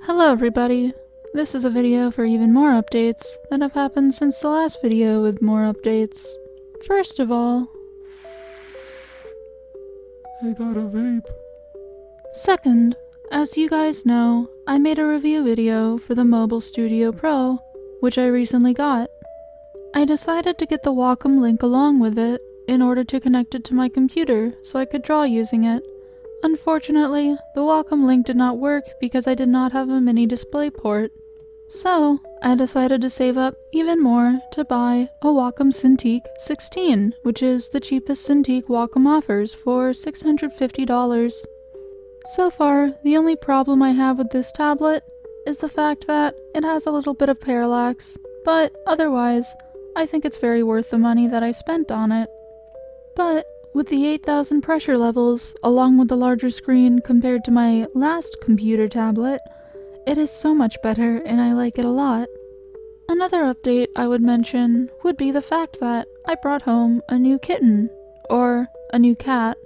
Hello everybody! This is a video for even more updates that have happened since the last video with more updates. First of all, I got a vape. Second, as you guys know, I made a review video for the Mobile Studio Pro, which I recently got. I decided to get the Wacom link along with it in order to connect it to my computer so I could draw using it. Unfortunately, the Wacom link did not work because I did not have a mini display port. So, I decided to save up even more to buy a Wacom Cintiq 16, which is the cheapest Cintiq Wacom offers for $650. So far, the only problem I have with this tablet is the fact that it has a little bit of parallax, but otherwise, I think it's very worth the money that I spent on it. But with the 8,000 pressure levels, along with the larger screen compared to my last computer tablet, it is so much better and I like it a lot. Another update I would mention would be the fact that I brought home a new kitten, or a new cat.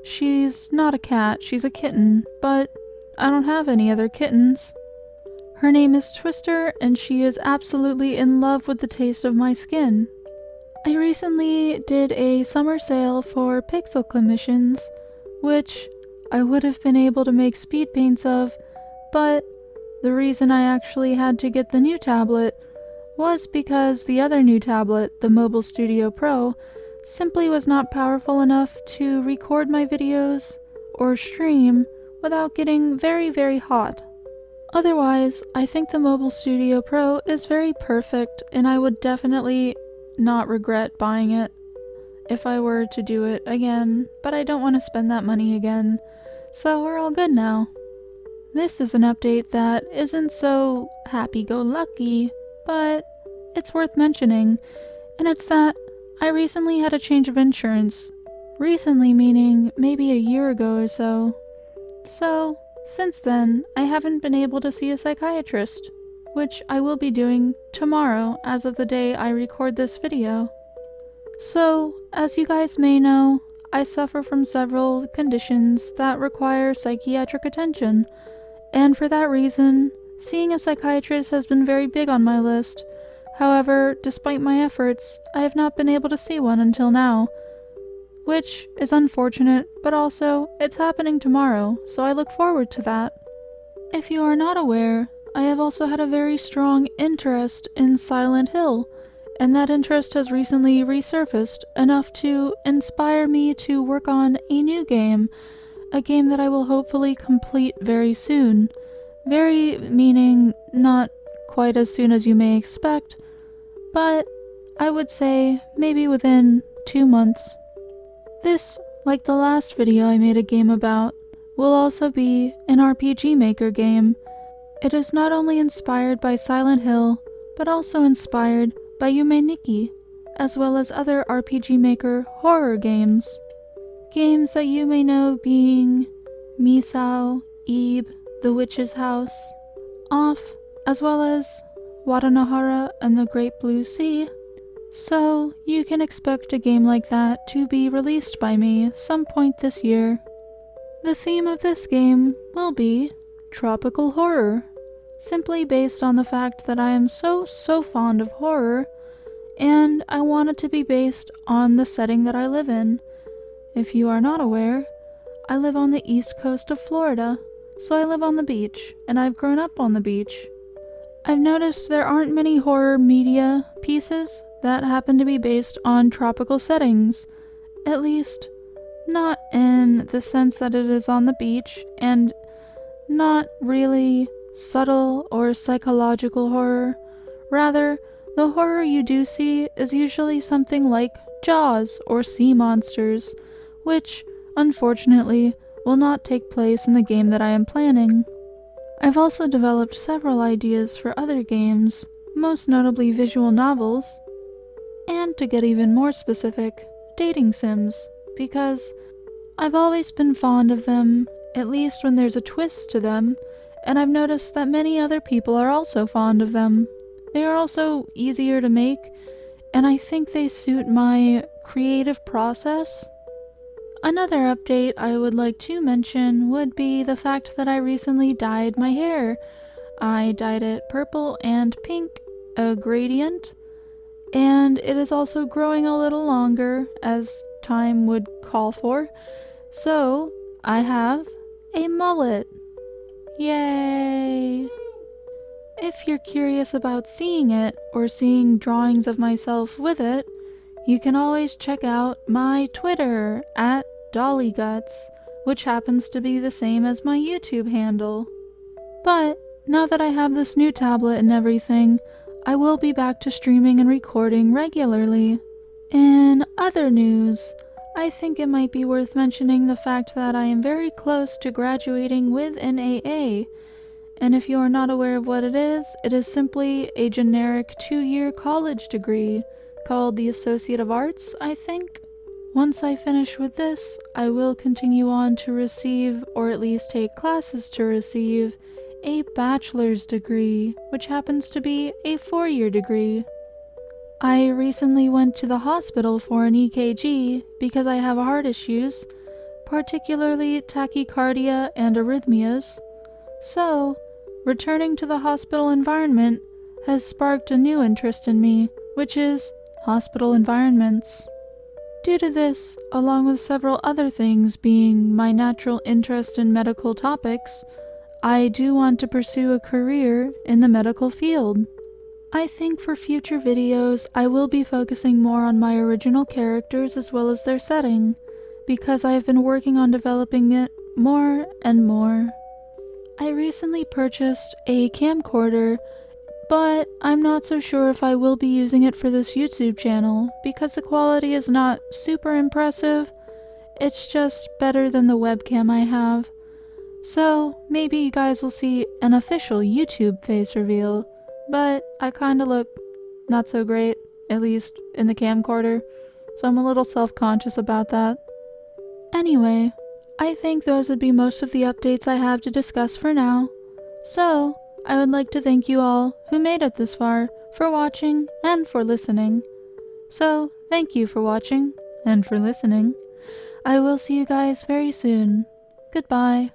She's not a cat, she's a kitten, but I don't have any other kittens. Her name is Twister and she is absolutely in love with the taste of my skin. I recently did a summer sale for pixel commissions, which I would have been able to make speed paints of, but the reason I actually had to get the new tablet was because the other new tablet, the Mobile Studio Pro, simply was not powerful enough to record my videos or stream without getting very hot. Otherwise, I think the Mobile Studio Pro is very perfect and I would definitely not regret buying it if I were to do it again, but I don't want to spend that money again, so we're all good now. This is an update that isn't so happy-go-lucky, but it's worth mentioning, and it's that I recently had a change of insurance. Recently meaning maybe a year ago or so. So, since then, I haven't been able to see a psychiatrist, which I will be doing tomorrow as of the day I record this video. So, as you guys may know, I suffer from several conditions that require psychiatric attention, and for that reason, seeing a psychiatrist has been very big on my list. However, despite my efforts, I have not been able to see one until now, which is unfortunate, but also, it's happening tomorrow, so I look forward to that. If you are not aware, I have also had a very strong interest in Silent Hill, and that interest has recently resurfaced enough to inspire me to work on a new game, a game that I will hopefully complete very soon. Very meaning not quite as soon as you may expect, but I would say maybe within 2 months. This, like the last video I made a game about, will also be an RPG Maker game. It is not only inspired by Silent Hill, but also inspired by Yume Nikki, as well as other RPG Maker horror games. Games that you may know being Misao, Ebe, The Witch's House, Off, as well as Watanohara and the Great Blue Sea. So you can expect a game like that to be released by me some point this year. The theme of this game will be tropical horror, simply based on the fact that I am so fond of horror, and I want it to be based on the setting that I live in. If you are not aware, I live on the east coast of Florida, so I live on the beach, and I've grown up on the beach. I've noticed there aren't many horror media pieces that happen to be based on tropical settings, at least not in the sense that it is on the beach, and not really subtle or psychological horror. Rather, the horror you do see is usually something like Jaws or sea monsters, which, unfortunately, will not take place in the game that I am planning. I've also developed several ideas for other games, most notably visual novels, and to get even more specific, dating sims, because I've always been fond of them, at least when there's a twist to them, and I've noticed that many other people are also fond of them. They are also easier to make, and I think they suit my creative process. Another update I would like to mention would be the fact that I recently dyed my hair. I dyed it purple and pink, a gradient, and it is also growing a little longer as time would call for. So I have a mullet. Yay! If you're curious about seeing it or seeing drawings of myself with it, you can always check out my Twitter at Dollyguts, which happens to be the same as my YouTube handle. But now that I have this new tablet and everything, I will be back to streaming and recording regularly. In other news, I think it might be worth mentioning the fact that I am very close to graduating with an AA. And if you are not aware of what it is simply a generic 2-year college degree called the Associate of Arts, I think. Once I finish with this, I will continue on to receive, or at least take classes to receive, a bachelor's degree, which happens to be a 4-year degree. I recently went to the hospital for an EKG because I have heart issues, particularly tachycardia and arrhythmias. So, returning to the hospital environment has sparked a new interest in me, which is hospital environments. Due to this, along with several other things being my natural interest in medical topics, I do want to pursue a career in the medical field. I think for future videos I will be focusing more on my original characters as well as their setting, because I have been working on developing it more and more. I recently purchased a camcorder, but I'm not so sure if I will be using it for this YouTube channel because the quality is not super impressive. It's just better than the webcam I have. So maybe you guys will see an official YouTube face reveal, but I kinda look not so great, at least in the camcorder, so I'm a little self-conscious about that. Anyway, I think those would be most of the updates I have to discuss for now. So, I would like to thank you all who made it this far for watching and for listening. So, thank you for watching and for listening. I will see you guys very soon. Goodbye.